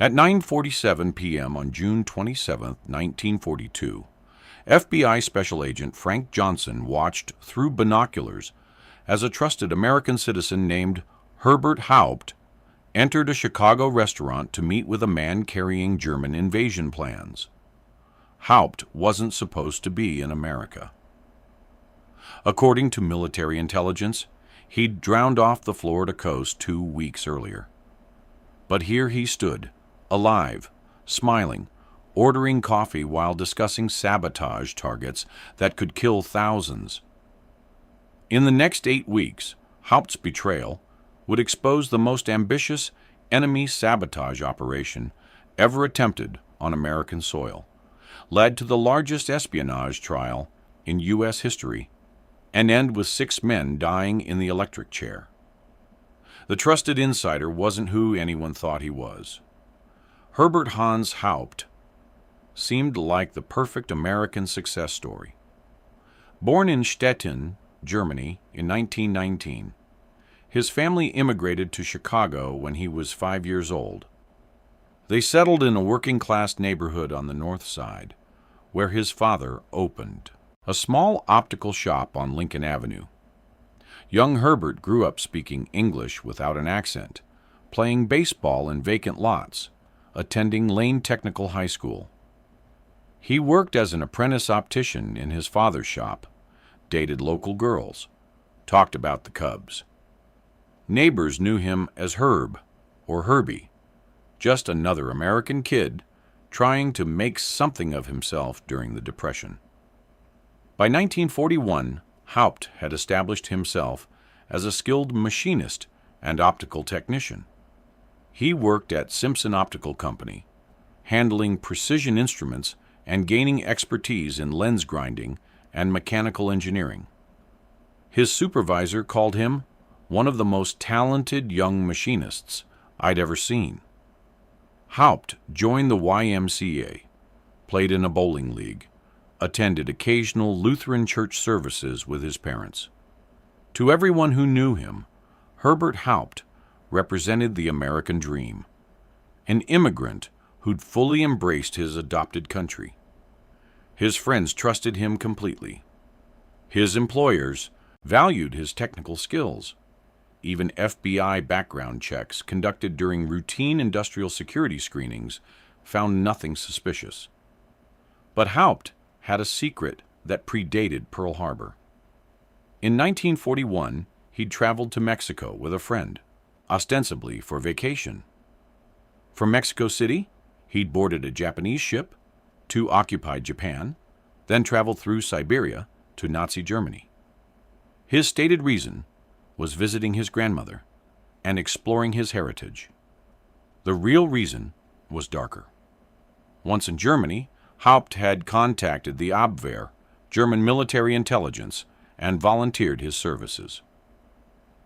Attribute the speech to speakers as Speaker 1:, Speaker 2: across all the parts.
Speaker 1: At 9:47 p.m. on June 27, 1942, FBI Special Agent Frank Johnson watched through binoculars as a trusted American citizen named Herbert Haupt entered a Chicago restaurant to meet with a man carrying German invasion plans. Haupt wasn't supposed to be in America. According to military intelligence, he'd drowned off the Florida coast 2 weeks earlier. But here he stood, alive, smiling, ordering coffee while discussing sabotage targets that could kill thousands. In the next 8 weeks, Haupt's betrayal would expose the most ambitious enemy sabotage operation ever attempted on American soil, led to the largest espionage trial in U.S. history, and end with 6 men dying in the electric chair. The trusted insider wasn't who anyone thought he was. Herbert Hans Haupt seemed like the perfect American success story. Born in Stettin, Germany, in 1919, his family immigrated to Chicago when he was 5 years old. They settled in a working-class neighborhood on the north side, where his father opened a small optical shop on Lincoln Avenue. Young Herbert grew up speaking English without an accent, playing baseball in vacant lots, attending Lane Technical High School. He worked as an apprentice optician in his father's shop, dated local girls, talked about the Cubs. Neighbors knew him as Herb or Herbie, just another American kid trying to make something of himself during the Depression. By 1941, Haupt had established himself as a skilled machinist and optical technician. He worked at Simpson Optical Company, handling precision instruments and gaining expertise in lens grinding and mechanical engineering. His supervisor called him one of the most talented young machinists I'd ever seen. Haupt joined the YMCA, played in a bowling league, attended occasional Lutheran church services with his parents. To everyone who knew him, Herbert Haupt represented the American dream, an immigrant who'd fully embraced his adopted country. His friends trusted him completely. His employers valued his technical skills. Even FBI background checks conducted during routine industrial security screenings found nothing suspicious. But Haupt had a secret that predated Pearl Harbor. In 1941, he'd traveled to Mexico with a friend, ostensibly for vacation. From Mexico City, he'd boarded a Japanese ship to occupied Japan, then traveled through Siberia to Nazi Germany. His stated reason was visiting his grandmother and exploring his heritage. The real reason was darker. Once in Germany, Haupt had contacted the Abwehr, German military intelligence, and volunteered his services.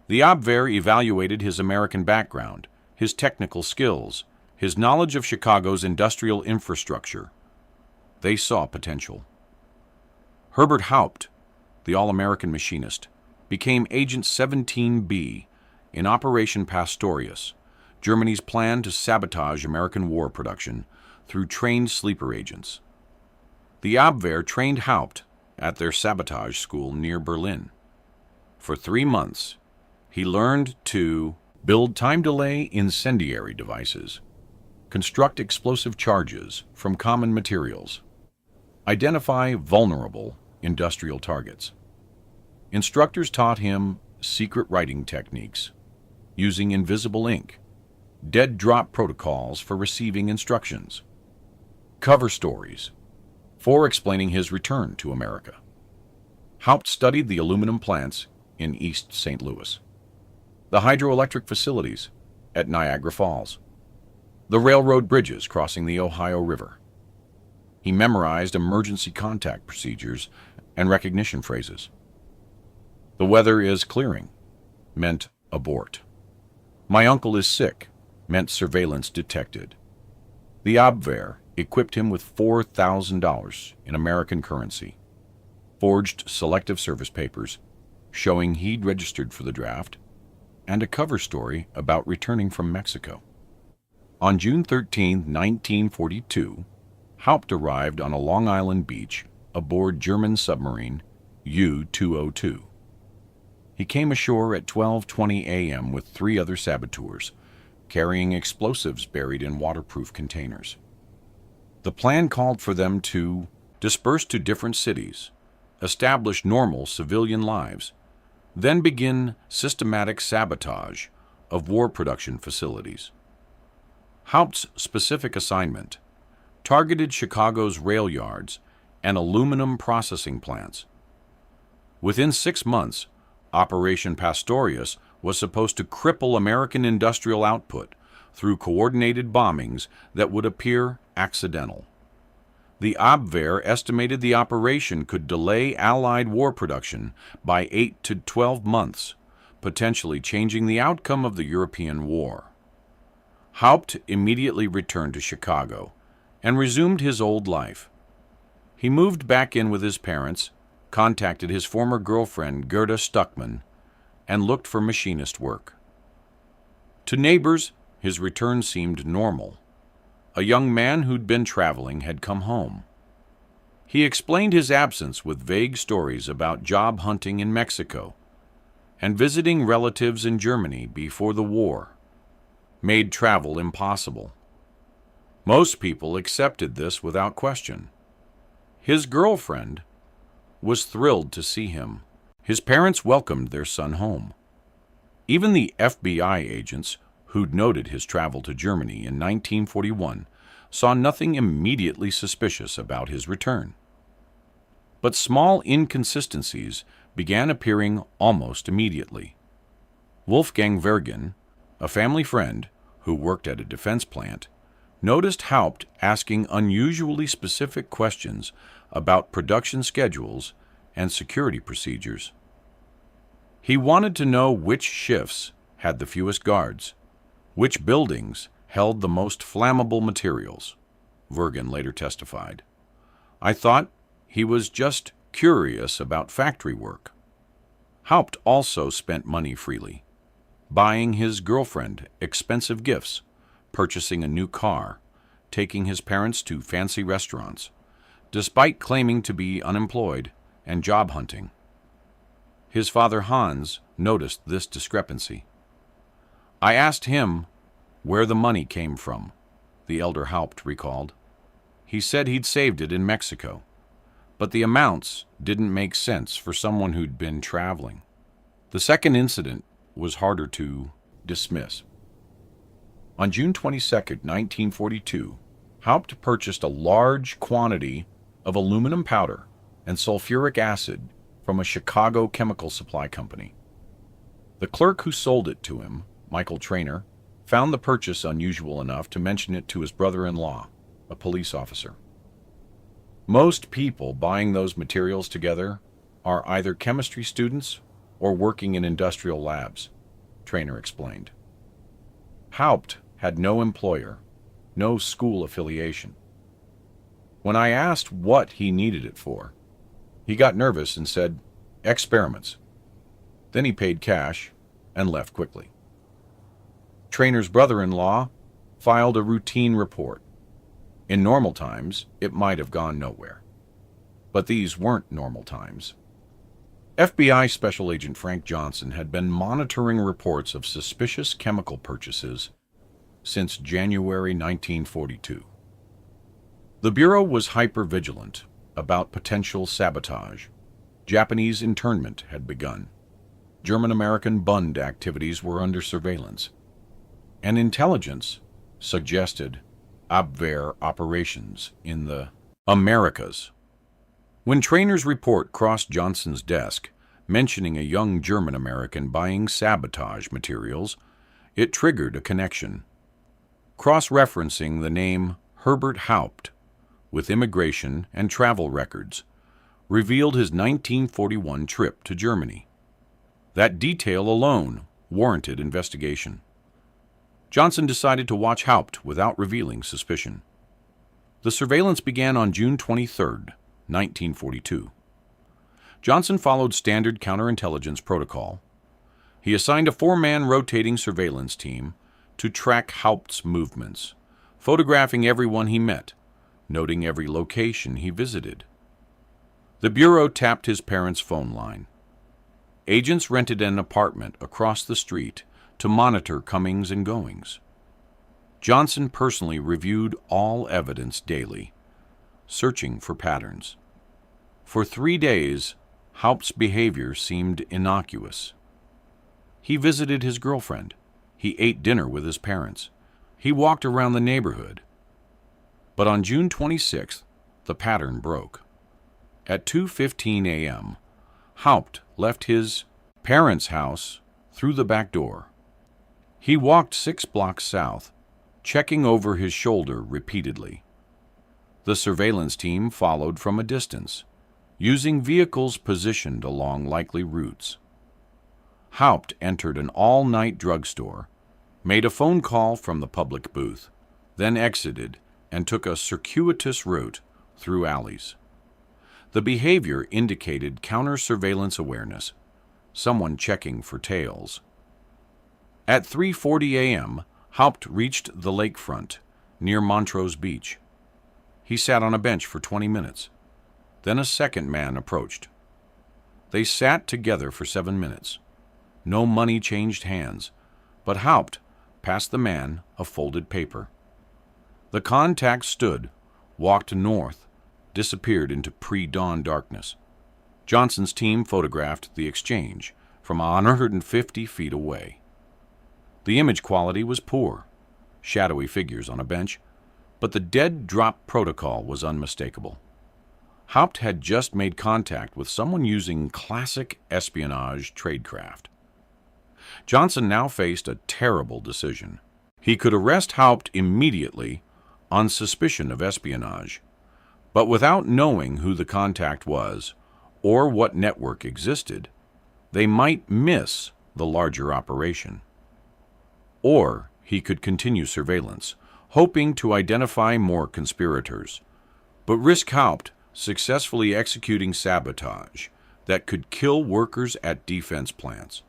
Speaker 1: The Abwehr evaluated his American background, his technical skills, his knowledge of Chicago's industrial infrastructure. They saw potential. Herbert Haupt, the all-American machinist, became Agent 17B in Operation Pastorius, Germany's plan to sabotage American war production through trained sleeper agents. The Abwehr trained Haupt at their sabotage school near Berlin. For 3 months, he learned to build time-delay incendiary devices, construct explosive charges from common materials, identify vulnerable industrial targets. Instructors taught him secret writing techniques, using invisible ink, dead drop protocols for receiving instructions, cover stories for explaining his return to America. Haupt studied the aluminum plants in East St. Louis, the hydroelectric facilities at Niagara Falls, the railroad bridges crossing the Ohio River. He memorized emergency contact procedures and recognition phrases. The weather is clearing meant abort. My uncle is sick meant surveillance detected. The Abwehr equipped him with $4,000 in American currency, forged selective service papers showing he'd registered for the draft, and a cover story about returning from Mexico. On June 13, 1942, Haupt arrived on a Long Island beach aboard German submarine U-202. He came ashore at 12:20 a.m. with 3 other saboteurs, carrying explosives buried in waterproof containers. The plan called for them to disperse to different cities, establish normal civilian lives, then begin systematic sabotage of war production facilities. Haupt's specific assignment targeted Chicago's rail yards and aluminum processing plants. Within 6 months, Operation Pastorius was supposed to cripple American industrial output through coordinated bombings that would appear accidental. The Abwehr estimated the operation could delay Allied war production by 8 to 12 months, potentially changing the outcome of the European war. Haupt immediately returned to Chicago and resumed his old life. He moved back in with his parents, contacted his former girlfriend Gerda Stuckman, and looked for machinist work. To neighbors, his return seemed normal. A young man who'd been traveling had come home. He explained his absence with vague stories about job hunting in Mexico and visiting relatives in Germany before the war made travel impossible. Most people accepted this without question. His girlfriend was thrilled to see him. His parents welcomed their son home. Even the FBI agents who'd noted his travel to Germany in 1941 saw nothing immediately suspicious about his return. But small inconsistencies began appearing almost immediately. Wolfgang Vergen, a family friend who worked at a defense plant, noticed Haupt asking unusually specific questions about production schedules and security procedures. He wanted to know which shifts had the fewest guards, which buildings held the most flammable materials, Vergen later testified. I thought he was just curious about factory work. Haupt also spent money freely, buying his girlfriend expensive gifts, purchasing a new car, taking his parents to fancy restaurants, despite claiming to be unemployed and job hunting. His father Hans noticed this discrepancy. I asked him where the money came from, the elder Haupt recalled. He said he'd saved it in Mexico, but the amounts didn't make sense for someone who'd been traveling. The second incident was harder to dismiss. On June 22, 1942, Haupt purchased a large quantity of aluminum powder and sulfuric acid from a Chicago chemical supply company. The clerk who sold it to him, Michael Trainer, found the purchase unusual enough to mention it to his brother-in-law, a police officer. Most people buying those materials together are either chemistry students or working in industrial labs, Trainer explained. Haupt had no employer, no school affiliation. When I asked what he needed it for, he got nervous and said, "Experiments." Then he paid cash and left quickly. Trainer's brother-in-law filed a routine report. In normal times, it might have gone nowhere. But these weren't normal times. FBI Special Agent Frank Johnson had been monitoring reports of suspicious chemical purchases since January 1942. The Bureau was hyper-vigilant about potential sabotage. Japanese internment had begun. German-American Bund activities were under surveillance. And intelligence suggested Abwehr operations in the Americas. When Trainer's report crossed Johnson's desk, mentioning a young German-American buying sabotage materials, it triggered a connection. Cross-referencing the name Herbert Haupt with immigration and travel records revealed his 1941 trip to Germany. That detail alone warranted investigation. Johnson decided to watch Haupt without revealing suspicion. The surveillance began on June 23, 1942. Johnson followed standard counterintelligence protocol. He assigned a 4-man rotating surveillance team to to track Haupt's movements, photographing everyone he met, noting every location he visited. The Bureau tapped his parents' phone line. Agents rented an apartment across the street to monitor comings and goings. Johnson personally reviewed all evidence daily, searching for patterns. For 3 days, Haupt's behavior seemed innocuous. He visited his girlfriend. He ate dinner with his parents. He walked around the neighborhood. But on June 26th, the pattern broke. At 2:15 a.m., Haupt left his parents' house through the back door. He walked 6 blocks south, checking over his shoulder repeatedly. The surveillance team followed from a distance, using vehicles positioned along likely routes. Haupt entered an all-night drugstore, made a phone call from the public booth, then exited and took a circuitous route through alleys. The behavior indicated counter-surveillance awareness, someone checking for tails. At 3:40 a.m., Haupt reached the lakefront near Montrose Beach. He sat on a bench for 20 minutes. Then a second man approached. They sat together for 7 minutes. No money changed hands, but Haupt passed the man a folded paper. The contact stood, walked north, disappeared into pre-dawn darkness. Johnson's team photographed the exchange from 150 feet away. The image quality was poor, shadowy figures on a bench, but the dead drop protocol was unmistakable. Haupt had just made contact with someone using classic espionage tradecraft. Johnson now faced a terrible decision. He could arrest Haupt immediately on suspicion of espionage, but without knowing who the contact was or what network existed, they might miss the larger operation. Or he could continue surveillance, hoping to identify more conspirators, but risk Haupt successfully executing sabotage that could kill workers at defense plants.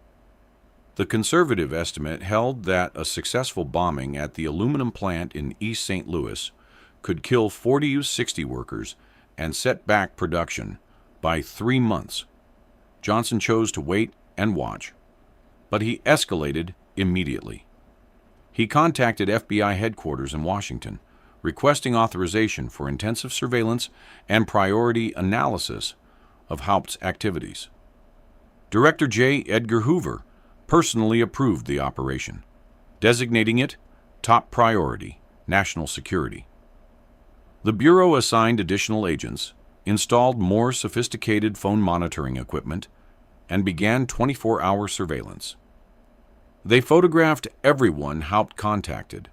Speaker 1: The conservative estimate held that a successful bombing at the aluminum plant in East St. Louis could kill 40 to 60 workers and set back production by 3 months. Johnson chose to wait and watch, but he escalated immediately. He contacted FBI headquarters in Washington, requesting authorization for intensive surveillance and priority analysis of Haupt's activities. Director J. Edgar Hoover personally approved the operation, designating it top priority, national security. The Bureau assigned additional agents, installed more sophisticated phone monitoring equipment, and began 24-hour surveillance. They photographed everyone Haupt contacted.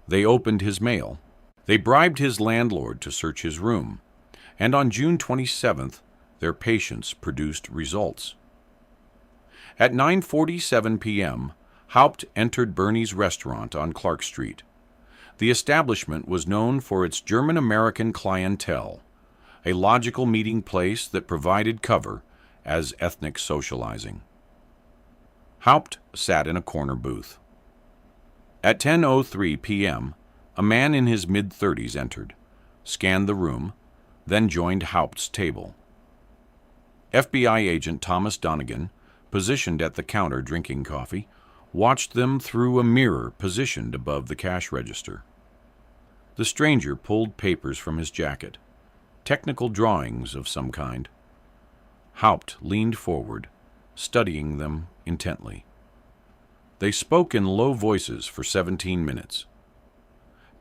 Speaker 1: They opened his mail. They bribed his landlord to search his room. And on June 27th, their patience produced results. At 9:47 p.m., Haupt entered Bernie's restaurant on Clark Street. The establishment was known for its German-American clientele, a logical meeting place that provided cover as ethnic socializing. Haupt sat in a corner booth. At 10:03 p.m., a man in his mid-30s entered, scanned the room, then joined Haupt's table. FBI agent Thomas Donegan, positioned at the counter drinking coffee, watched them through a mirror positioned above the cash register. The stranger pulled papers from his jacket, technical drawings of some kind. Haupt leaned forward, studying them intently. They spoke in low voices for 17 minutes.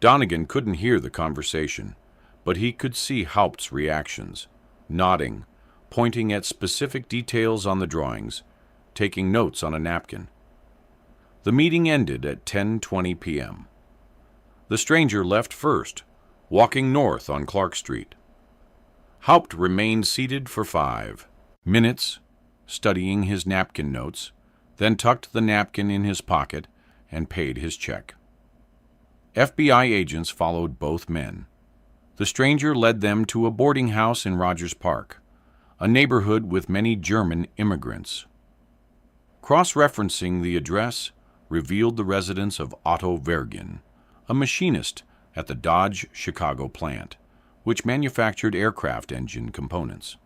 Speaker 1: Donegan couldn't hear the conversation, but he could see Haupt's reactions, nodding, pointing at specific details on the drawings, taking notes on a napkin. The meeting ended at 10:20 p.m. The stranger left first, walking north on Clark Street. Haupt remained seated for 5 minutes, studying his napkin notes, then tucked the napkin in his pocket and paid his check. FBI agents followed both men. The stranger led them to a boarding house in Rogers Park, a neighborhood with many German immigrants. Cross-referencing the address, revealed the residence of Otto Vergen, a machinist at the Dodge Chicago plant, which manufactured aircraft engine components.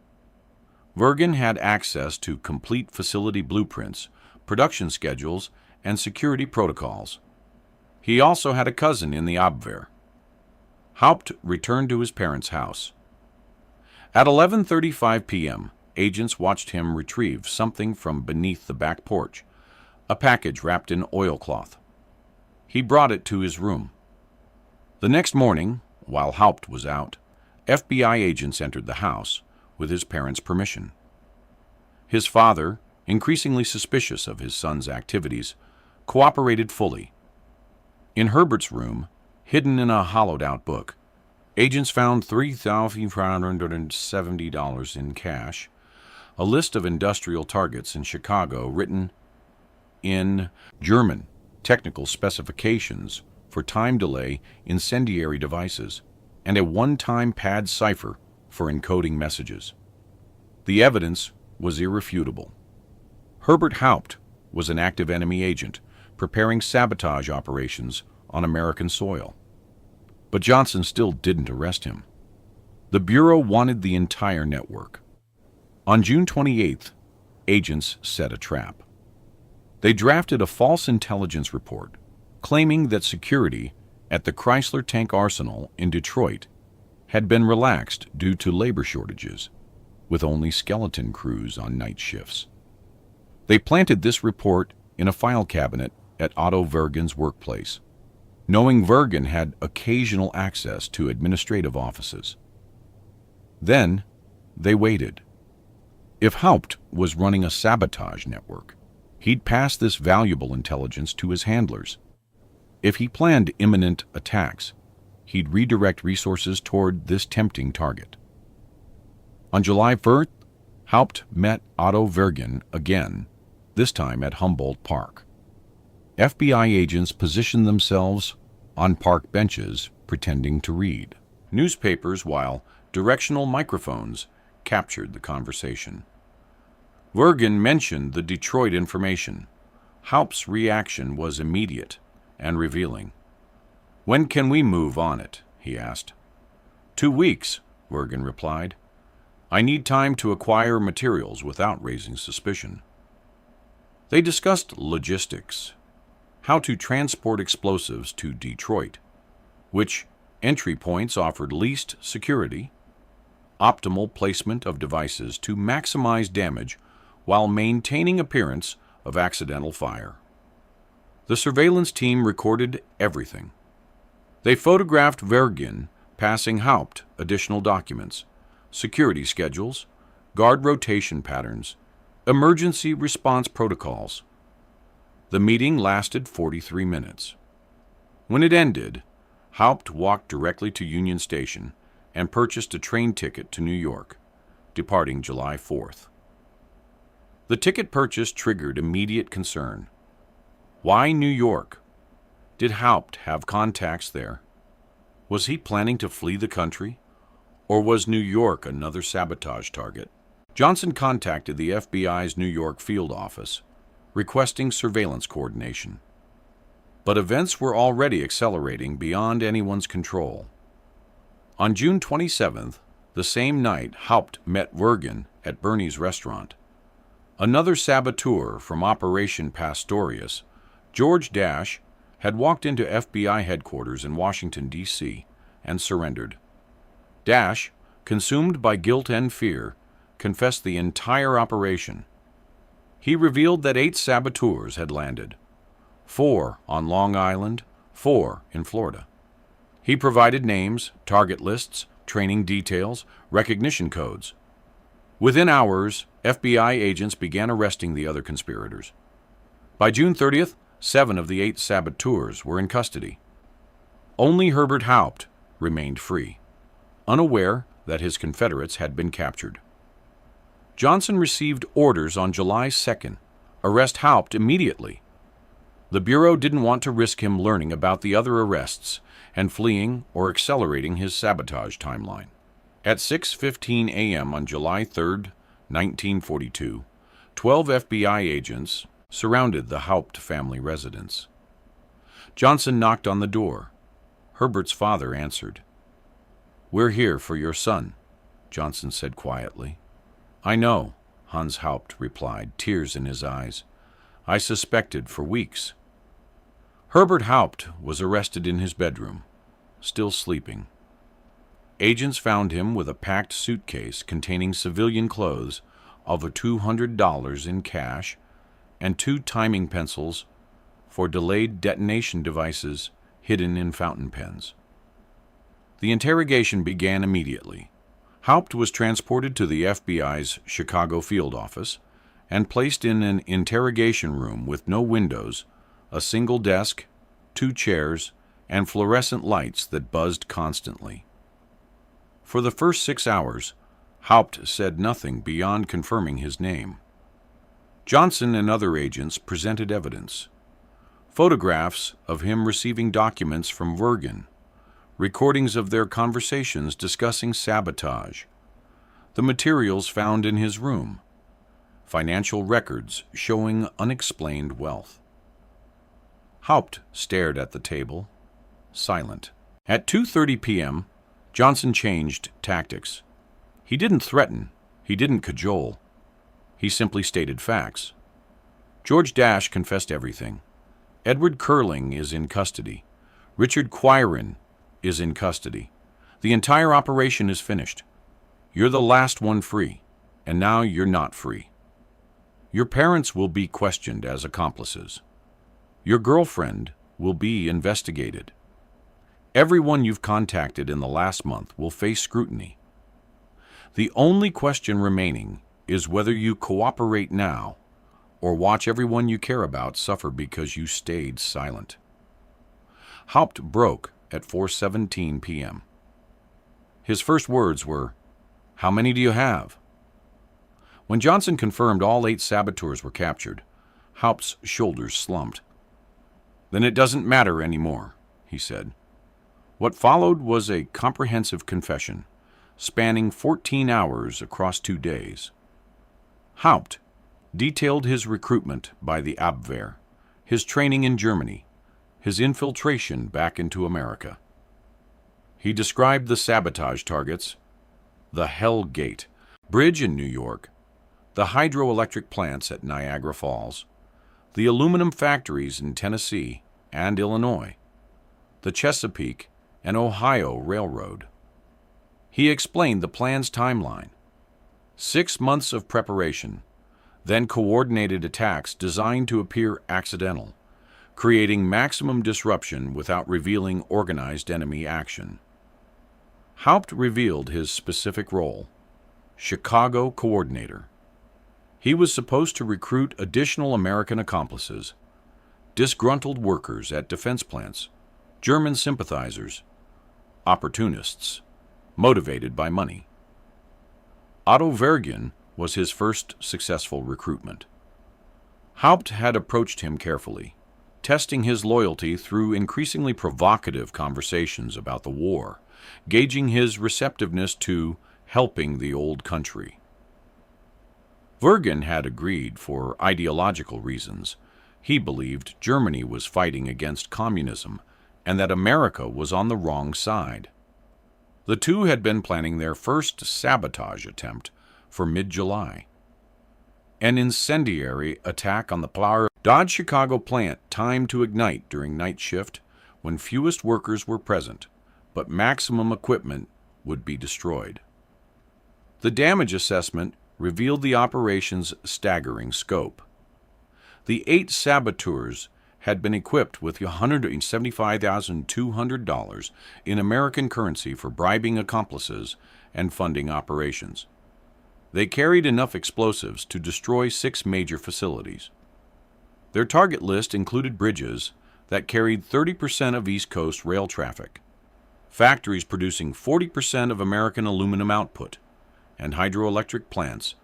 Speaker 1: Vergen had access to complete facility blueprints, production schedules, and security protocols. He also had a cousin in the Abwehr. Haupt returned to his parents' house. At 11:35 p.m., agents watched him retrieve something from beneath the back porch, a package wrapped in oilcloth. He brought it to his room. The next morning, while Haupt was out, FBI agents entered the house with his parents' permission. His father, increasingly suspicious of his son's activities, cooperated fully. In Herbert's room, hidden in a hollowed-out book, agents found $3,570 in cash, a list of industrial targets in Chicago written in German technical specifications for time delay incendiary devices, and a one-time pad cipher for encoding messages. The evidence was irrefutable. Herbert Haupt was an active enemy agent preparing sabotage operations on American soil. But Johnson still didn't arrest him. The Bureau wanted the entire network. On June 28th, agents set a trap. They drafted a false intelligence report claiming that security at the Chrysler Tank Arsenal in Detroit had been relaxed due to labor shortages, with only skeleton crews on night shifts. They planted this report in a file cabinet at Otto Vergen's workplace, knowing Vergen had occasional access to administrative offices. Then they waited. If Haupt was running a sabotage network, he'd pass this valuable intelligence to his handlers. If he planned imminent attacks, he'd redirect resources toward this tempting target. On July 1st, Haupt met Otto Vergen again, this time at Humboldt Park. FBI agents positioned themselves on park benches pretending to read newspapers while directional microphones captured the conversation. Vergen mentioned the Detroit information. Haupt's reaction was immediate and revealing. "When can we move on it?" he asked. 2 weeks, Vergen replied. "I need time to acquire materials without raising suspicion." They discussed logistics, how to transport explosives to Detroit, which entry points offered least security, optimal placement of devices to maximize damage while maintaining appearance of accidental fire. The surveillance team recorded everything. They photographed Vergen passing Haupt additional documents, security schedules, guard rotation patterns, emergency response protocols. The meeting lasted 43 minutes. When it ended, Haupt walked directly to Union Station and purchased a train ticket to New York, departing July 4th. The ticket purchase triggered immediate concern. Why New York? Did Haupt have contacts there? Was he planning to flee the country? Or was New York another sabotage target? Johnson contacted the FBI's New York field office, requesting surveillance coordination. But events were already accelerating beyond anyone's control. On June 27th, the same night, Haupt met Vergen at Bernie's restaurant. Another saboteur from Operation Pastorius, George Dash, had walked into FBI headquarters in Washington, D.C., and surrendered. Dash, consumed by guilt and fear, confessed the entire operation. He revealed that 8 saboteurs had landed, 4 on Long Island, 4 in Florida. He provided names, target lists, training details, recognition codes. Within hours, FBI agents began arresting the other conspirators. By June 30th, 7 of the 8 saboteurs were in custody. Only Herbert Haupt remained free, unaware that his confederates had been captured. Johnson received orders on July 2nd, arrest Haupt immediately. The Bureau didn't want to risk him learning about the other arrests and fleeing or accelerating his sabotage timeline. At 6:15 a.m. on July 3rd, 1942, 12 FBI agents, surrounded the Haupt family residence. Johnson knocked on the door. Herbert's father answered. "We're here for your son," Johnson said quietly. "I know," Hans Haupt replied, tears in his eyes. "I suspected for weeks." Herbert Haupt was arrested in his bedroom, still sleeping. Agents found him with a packed suitcase containing civilian clothes, over $200 in cash, and 2 timing pencils for delayed detonation devices hidden in fountain pens. The interrogation began immediately. Haupt was transported to the FBI's Chicago field office and placed in an interrogation room with no windows, a single desk, 2 chairs, and fluorescent lights that buzzed constantly. For the first 6 hours, Haupt said nothing beyond confirming his name. Johnson and other agents presented evidence. Photographs of him receiving documents from Wergen, recordings of their conversations discussing sabotage, the materials found in his room, financial records showing unexplained wealth. Haupt stared at the table, silent. At 2:30 p.m., Johnson changed tactics. He didn't threaten, he didn't cajole. He simply stated facts. George Dash confessed everything. Edward Curling is in custody. Richard Quirin is in custody. The entire operation is finished. You're the last one free, and now you're not free. Your parents will be questioned as accomplices. Your girlfriend will be investigated. Everyone you've contacted in the last month will face scrutiny. The only question remaining is whether you cooperate now or watch everyone you care about suffer because you stayed silent. Haupt broke at 4:17 p.m. His first words were, "How many do you have?" When Johnson confirmed all 8 saboteurs were captured, Haupt's shoulders slumped. "Then it doesn't matter anymore," he said. What followed was a comprehensive confession, spanning 14 hours across 2 days. Haupt detailed his recruitment by the Abwehr, his training in Germany, his infiltration back into America. He described the sabotage targets: the Hell Gate Bridge in New York, the hydroelectric plants at Niagara Falls, the aluminum factories in Tennessee and Illinois, the Chesapeake and Ohio Railroad. He explained the plan's timeline: 6 months of preparation, then coordinated attacks designed to appear accidental, creating maximum disruption without revealing organized enemy action. Haupt revealed his specific role: Chicago coordinator. He was supposed to recruit additional American accomplices, disgruntled workers at defense plants, German sympathizers, opportunists, motivated by money. Otto Wergen was his first successful recruitment. Haupt had approached him carefully, testing his loyalty through increasingly provocative conversations about the war, gauging his receptiveness to helping the old country. Wergen had agreed for ideological reasons. He believed Germany was fighting against communism and that America was on the wrong side. The two had been planning their first sabotage attempt for mid-July. An incendiary attack on the Plower Dodge Chicago plant timed to ignite during night shift when fewest workers were present, but maximum equipment would be destroyed. The damage assessment revealed the operation's staggering scope. The 8 saboteurs had been equipped with $175,200 in American currency for bribing accomplices and funding operations. They carried enough explosives to destroy 6 major facilities. Their target list included bridges that carried 30% of East Coast rail traffic, factories producing 40% of American aluminum output, and hydroelectric plants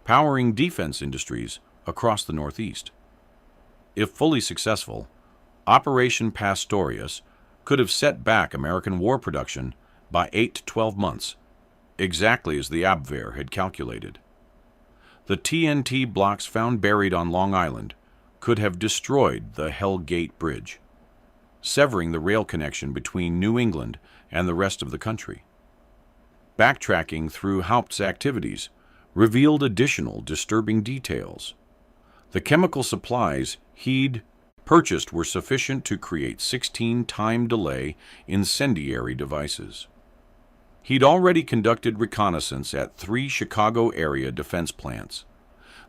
Speaker 1: powering defense industries across the Northeast. If fully successful, Operation Pastorius could have set back American war production by 8 to 12 months, exactly as the Abwehr had calculated. The TNT blocks found buried on Long Island could have destroyed the Hell Gate Bridge, severing the rail connection between New England and the rest of the country. Backtracking through Haupt's activities revealed additional disturbing details. The chemical supplies he'd purchased were sufficient to create 16-time delay incendiary devices. He'd already conducted reconnaissance at 3 Chicago-area defense plants: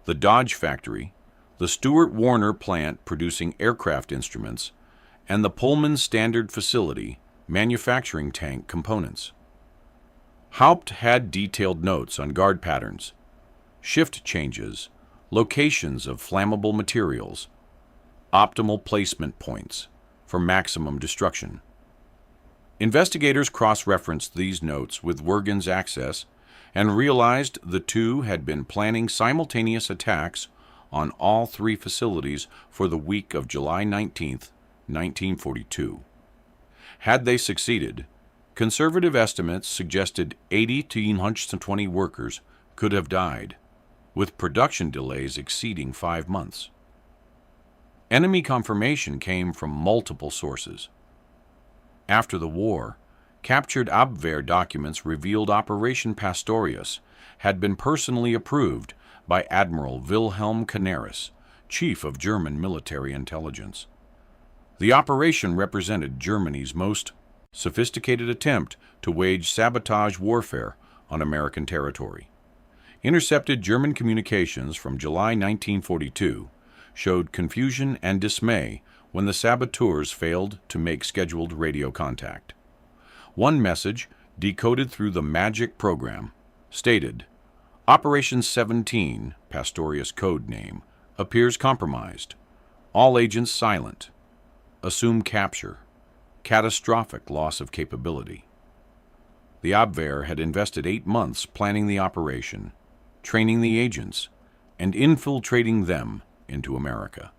Speaker 1: the Dodge factory, the Stuart Warner plant producing aircraft instruments, and the Pullman Standard facility manufacturing tank components. Haupt had detailed notes on guard patterns, shift changes, locations of flammable materials, optimal placement points for maximum destruction. Investigators cross-referenced these notes with Wergen's access and realized the two had been planning simultaneous attacks on all 3 facilities for the week of July 19, 1942. Had they succeeded, conservative estimates suggested 80 to 120 workers could have died, with production delays exceeding 5 months. Enemy confirmation came from multiple sources. After the war, captured Abwehr documents revealed Operation Pastorius had been personally approved by Admiral Wilhelm Canaris, chief of German military intelligence. The operation represented Germany's most sophisticated attempt to wage sabotage warfare on American territory. Intercepted German communications from July 1942 showed confusion and dismay when the saboteurs failed to make scheduled radio contact. One message, decoded through the MAGIC program, stated, "Operation 17, Pastorius code name, appears compromised. All agents silent. Assume capture. Catastrophic loss of capability." The Abwehr had invested 8 months planning the operation, training the agents, and infiltrating them into America.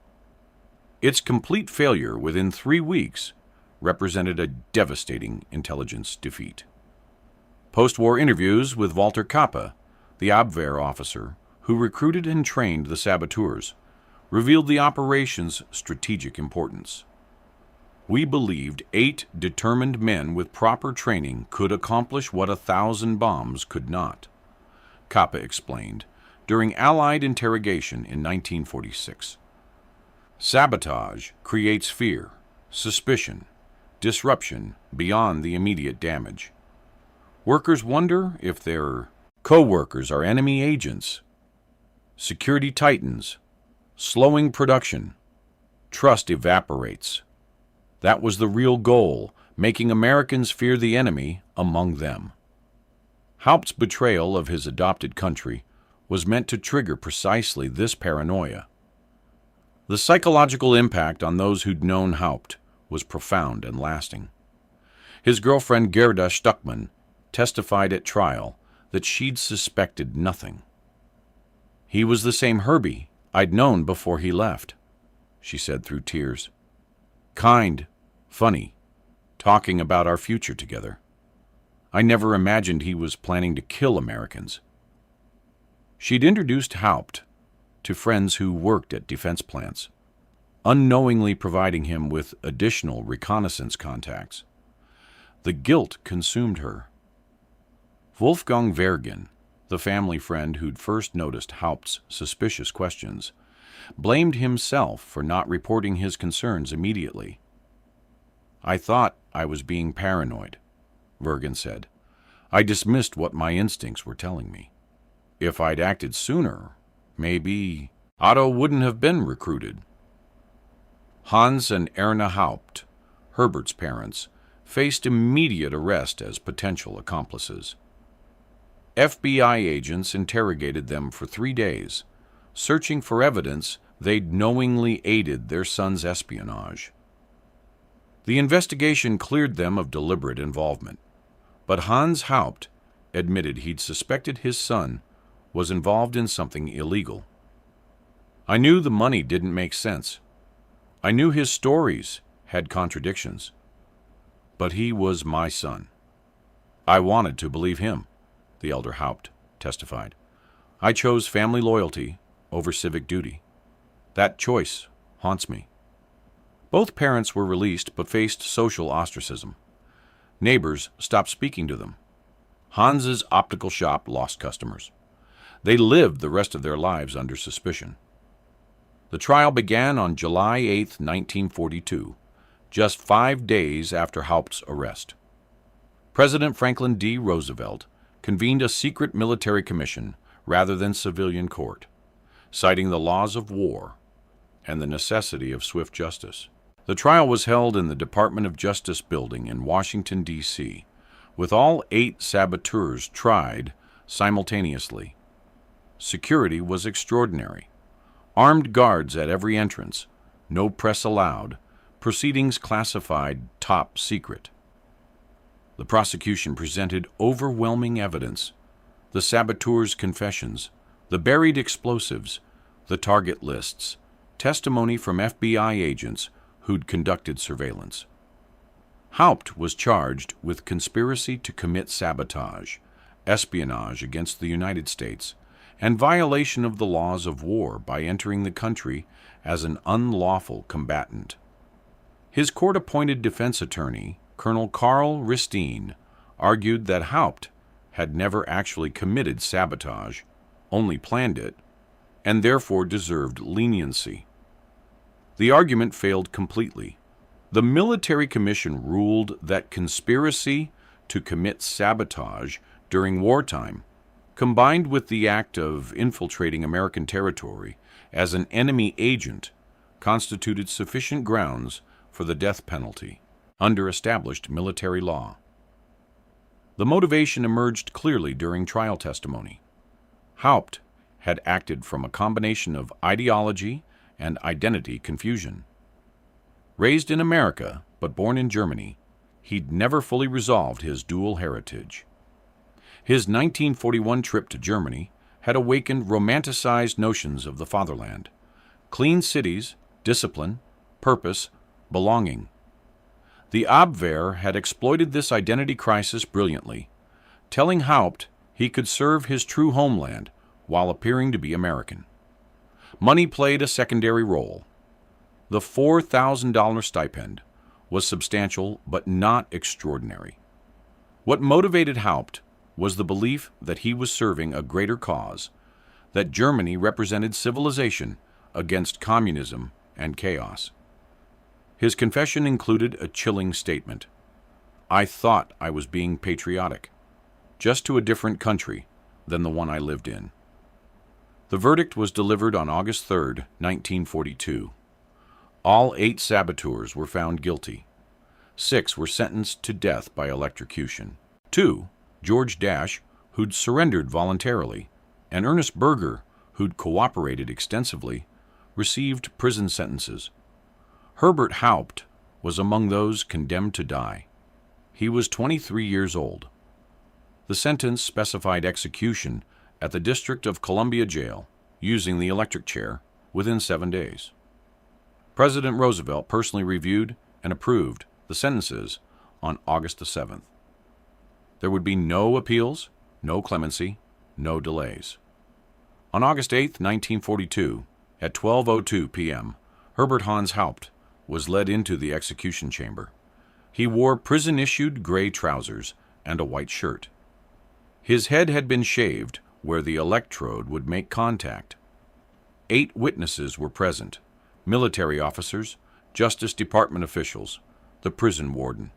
Speaker 1: Its complete failure within 3 weeks represented a devastating intelligence defeat. Post-war interviews with Walter Kappe, the Abwehr officer who recruited and trained the saboteurs, revealed the operation's strategic importance. "We believed 8 determined men with proper training could accomplish what 1,000 bombs could not," Kappe explained during Allied interrogation in 1946. Sabotage creates fear, suspicion, disruption beyond the immediate damage. Workers wonder if their co-workers are enemy agents. Security tightens, slowing production. Trust evaporates. That was the real goal, making Americans fear the enemy among them. Haupt's betrayal of his adopted country was meant to trigger precisely this paranoia. The psychological impact on those who'd known Haupt was profound and lasting. His girlfriend Gerda Stuckmann testified at trial that she'd suspected nothing. "He was the same Herbie I'd known before he left," she said through tears. "Kind, funny, talking about our future together. I never imagined he was planning to kill Americans." She'd introduced Haupt to friends who worked at defense plants, unknowingly providing him with additional reconnaissance contacts. The guilt consumed her. Wolfgang Wergen, the family friend who'd first noticed Haupt's suspicious questions, blamed himself for not reporting his concerns immediately. "I thought I was being paranoid," Wergen said. "I dismissed what my instincts were telling me. If I'd acted sooner, maybe Otto wouldn't have been recruited." Hans and Erna Haupt, Herbert's parents, faced immediate arrest as potential accomplices. FBI agents interrogated them for 3 days, searching for evidence they'd knowingly aided their son's espionage. The investigation cleared them of deliberate involvement, but Hans Haupt admitted he'd suspected his son was involved in something illegal. "I knew the money didn't make sense. I knew his stories had contradictions. But he was my son. I wanted to believe him," the elder Haupt testified. "I chose family loyalty over civic duty. That choice haunts me. Both parents were released but faced social ostracism. Neighbors stopped speaking to them. Hans's optical shop lost customers. They lived the rest of their lives under suspicion. The trial began on July 8, 1942, just 5 days after Haupt's arrest. President Franklin D. Roosevelt convened a secret military commission rather than civilian court, citing the laws of war and the necessity of swift justice. The trial was held in the Department of Justice building in Washington, D.C., with all 8 saboteurs tried simultaneously. Security was extraordinary. Armed guards at every entrance, no press allowed, proceedings classified top secret. The prosecution presented overwhelming evidence: the saboteurs' confessions, the buried explosives, the target lists, testimony from FBI agents who'd conducted surveillance. Haupt was charged with conspiracy to commit sabotage, espionage against the United States, and violation of the laws of war by entering the country as an unlawful combatant. His court-appointed defense attorney, Colonel Carl Ristine, argued that Haupt had never actually committed sabotage, only planned it, and therefore deserved leniency. The argument failed completely. The military commission ruled that conspiracy to commit sabotage during wartime, combined with the act of infiltrating American territory as an enemy agent, constituted sufficient grounds for the death penalty under established military law. The motivation emerged clearly during trial testimony. Haupt had acted from a combination of ideology and identity confusion. Raised in America, but born in Germany, he'd never fully resolved his dual heritage. His 1941 trip to Germany had awakened romanticized notions of the fatherland: clean cities, discipline, purpose, belonging. The Abwehr had exploited this identity crisis brilliantly, telling Haupt he could serve his true homeland while appearing to be American. Money played a secondary role. The $4,000 stipend was substantial but not extraordinary. What motivated Haupt was the belief that he was serving a greater cause, that Germany represented civilization against communism and chaos. His confession included a chilling statement: "I thought I was being patriotic, just to a different country than the one I lived in." The verdict was delivered on August 3, 1942. All 8 saboteurs were found guilty. 6 were sentenced to death by electrocution. 2, George Dash, who'd surrendered voluntarily, and Ernest Berger, who'd cooperated extensively, received prison sentences. Herbert Haupt was among those condemned to die. He was 23 years old. The sentence specified execution at the District of Columbia Jail, using the electric chair, within 7 days. President Roosevelt personally reviewed and approved the sentences on August 7th. There would be no appeals, no clemency, no delays. On August 8, 1942, at 12:02 p.m., Herbert Hans Haupt was led into the execution chamber. He wore prison-issued gray trousers and a white shirt. His head had been shaved where the electrode would make contact. 8 witnesses were present: military officers, Justice Department officials, the prison warden.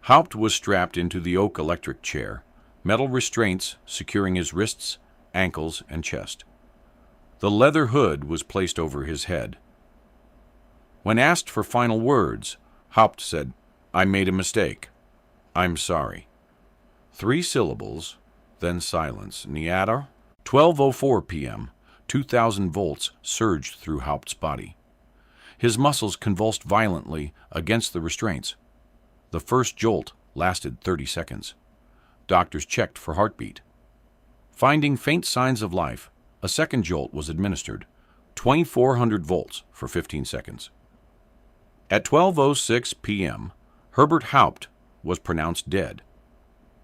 Speaker 1: Haupt was strapped into the oak electric chair, metal restraints securing his wrists, ankles, and chest. The leather hood was placed over his head. When asked for final words, Haupt said, "I made a mistake. I'm sorry." 3 syllables, then silence. Niada. 12:04 p.m., 2,000 volts surged through Haupt's body. His muscles convulsed violently against the restraints. The first jolt lasted 30 seconds. Doctors checked for heartbeat. Finding faint signs of life, a second jolt was administered, 2,400 volts for 15 seconds. At 12:06 p.m., Herbert Haupt was pronounced dead.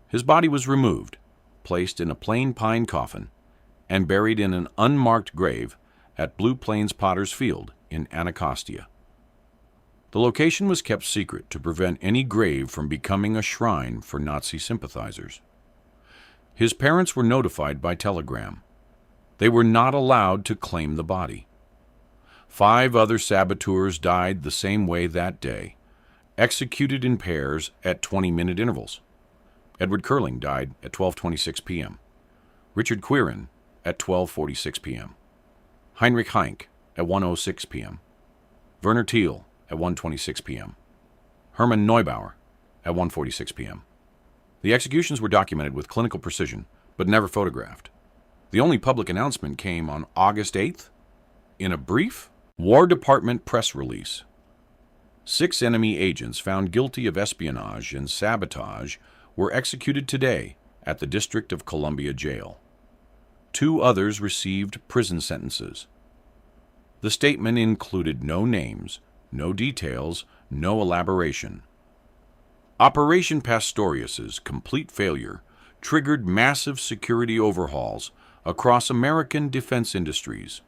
Speaker 1: His body was removed, placed in a plain pine coffin, and buried in an unmarked grave at Blue Plains Potter's Field in Anacostia. The location was kept secret to prevent any grave from becoming a shrine for Nazi sympathizers. His parents were notified by telegram. They were not allowed to claim the body. 5 other saboteurs died the same way that day, executed in pairs at 20-minute intervals. Edward Curling died at 12:26 p.m. Richard Quirin at 12:46 p.m. Heinrich Heinck at 1:06 p.m. Werner Thiel at 1:26 p.m. Hermann Neubauer at 1:46 p.m. The executions were documented with clinical precision, but never photographed. The only public announcement came on August 8th in a brief War Department press release. 6 enemy agents found guilty of espionage and sabotage were executed today at the District of Columbia Jail. 2 others received prison sentences. The statement included no names, no details, no elaboration. Operation Pastorius's complete failure triggered massive security overhauls across American defense industries.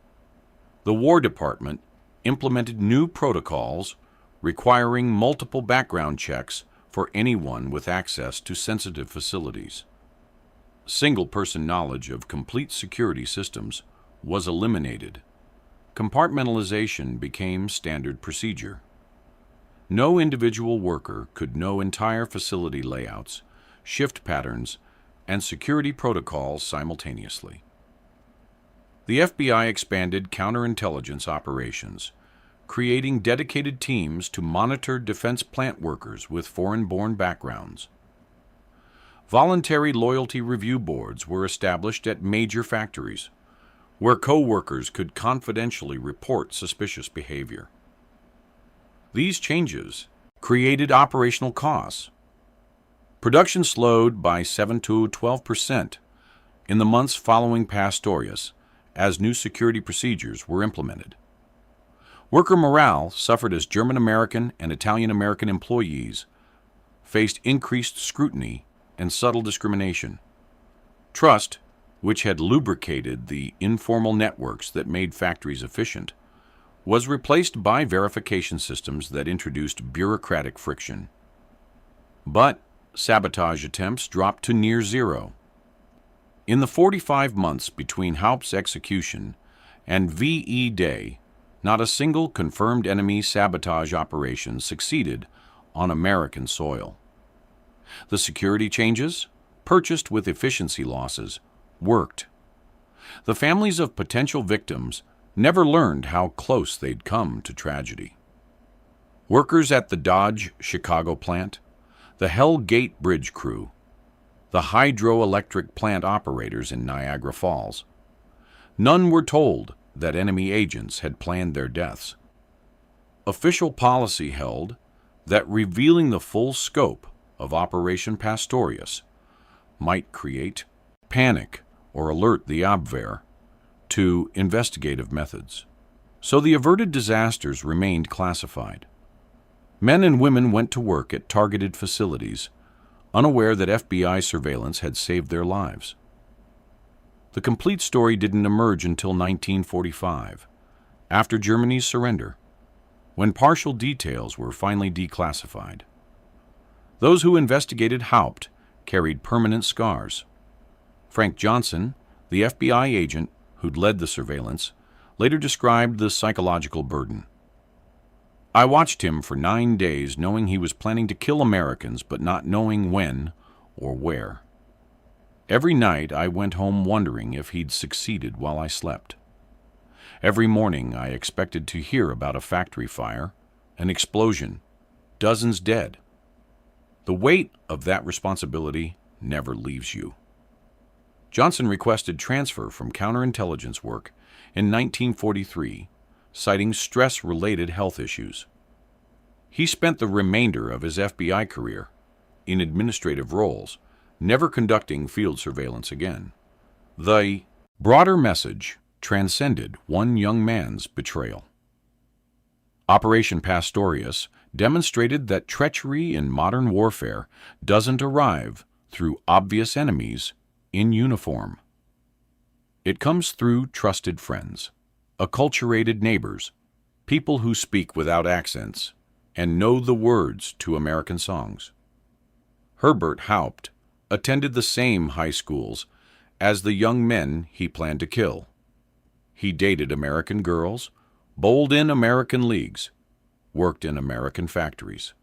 Speaker 1: The War Department implemented new protocols requiring multiple background checks for anyone with access to sensitive facilities. Single-person knowledge of complete security systems was eliminated. Compartmentalization became standard procedure. No individual worker could know entire facility layouts, shift patterns, and security protocols simultaneously. The FBI expanded counterintelligence operations, creating dedicated teams to monitor defense plant workers with foreign-born backgrounds. Voluntary loyalty review boards were established at major factories, where co-workers could confidentially report suspicious behavior. These changes created operational costs. Production slowed by 7 to 12% in the months following Pastorius as new security procedures were implemented. Worker morale suffered as German-American and Italian-American employees faced increased scrutiny and subtle discrimination. Trust, which had lubricated the informal networks that made factories efficient, was replaced by verification systems that introduced bureaucratic friction. But sabotage attempts dropped to near zero. In the 45 months between Haupt's execution and VE Day, not a single confirmed enemy sabotage operation succeeded on American soil. The security changes, purchased with efficiency losses, worked. The families of potential victims never learned how close they'd come to tragedy. Workers at the Dodge Chicago plant, the Hell Gate Bridge crew, the hydroelectric plant operators in Niagara Falls. None were told that enemy agents had planned their deaths. Official policy held that revealing the full scope of Operation Pastorius might create panic or alert the Abwehr to investigative methods. So the averted disasters remained classified. Men and women went to work at targeted facilities, unaware that FBI surveillance had saved their lives. The complete story didn't emerge until 1945, after Germany's surrender, when partial details were finally declassified. Those who investigated Haupt carried permanent scars. Frank Johnson, the FBI agent who'd led the surveillance, later described the psychological burden. I watched him for 9 days knowing he was planning to kill Americans but not knowing when or where. Every night I went home wondering if he'd succeeded while I slept. Every morning I expected to hear about a factory fire, an explosion, dozens dead. The weight of that responsibility never leaves you. Johnson requested transfer from counterintelligence work in 1943, citing stress-related health issues. He spent the remainder of his FBI career in administrative roles, never conducting field surveillance again. The broader message transcended one young man's betrayal. Operation Pastorius demonstrated that treachery in modern warfare doesn't arrive through obvious enemies in uniform. It comes through trusted friends, acculturated neighbors, people who speak without accents and know the words to American songs. Herbert Haupt attended the same high schools as the young men he planned to kill. He dated American girls, bowled in American leagues, worked in American factories.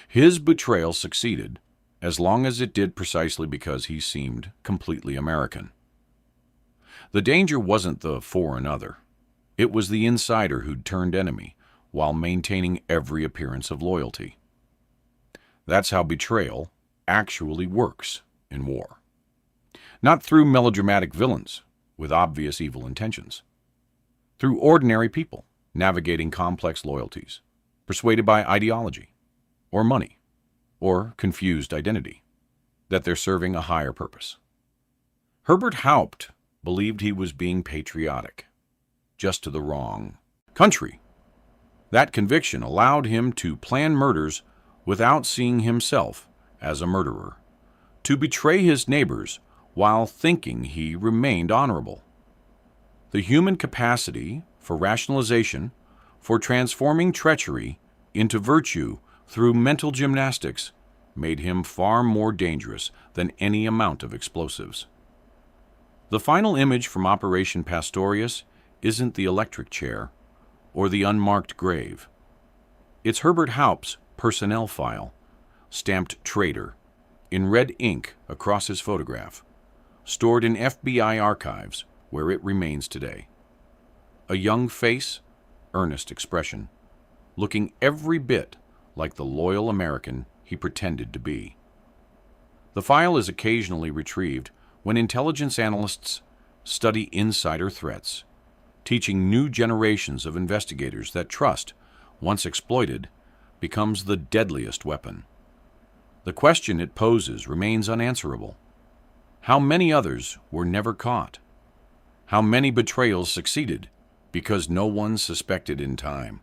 Speaker 1: His betrayal succeeded as long as it did precisely because he seemed completely American. The danger wasn't the foreign other. It was the insider who'd turned enemy while maintaining every appearance of loyalty. That's how betrayal actually works in war. Not through melodramatic villains with obvious evil intentions. Through ordinary people navigating complex loyalties, persuaded by ideology, or money, or confused identity, that they're serving a higher purpose. Herbert Haupt believed he was being patriotic, just to the wrong country. That conviction allowed him to plan murders without seeing himself as a murderer, to betray his neighbors while thinking he remained honorable. The human capacity for rationalization, for transforming treachery into virtue through mental gymnastics, made him far more dangerous than any amount of explosives. The final image from Operation Pastorius isn't the electric chair or the unmarked grave. It's Herbert Haupt's personnel file, stamped traitor, in red ink across his photograph, stored in FBI archives where it remains today. A young face, earnest expression, looking every bit like the loyal American he pretended to be. The file is occasionally retrieved when intelligence analysts study insider threats, teaching new generations of investigators that trust, once exploited, becomes the deadliest weapon. The question it poses remains unanswerable. How many others were never caught? How many betrayals succeeded because no one suspected in time?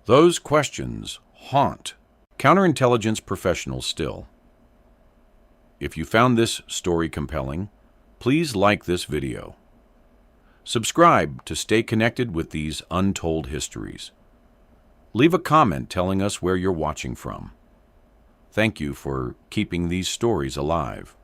Speaker 1: Those questions haunt counterintelligence professionals still. If you found this story compelling, please like this video. Subscribe to stay connected with these untold histories. Leave a comment telling us where you're watching from. Thank you for keeping these stories alive.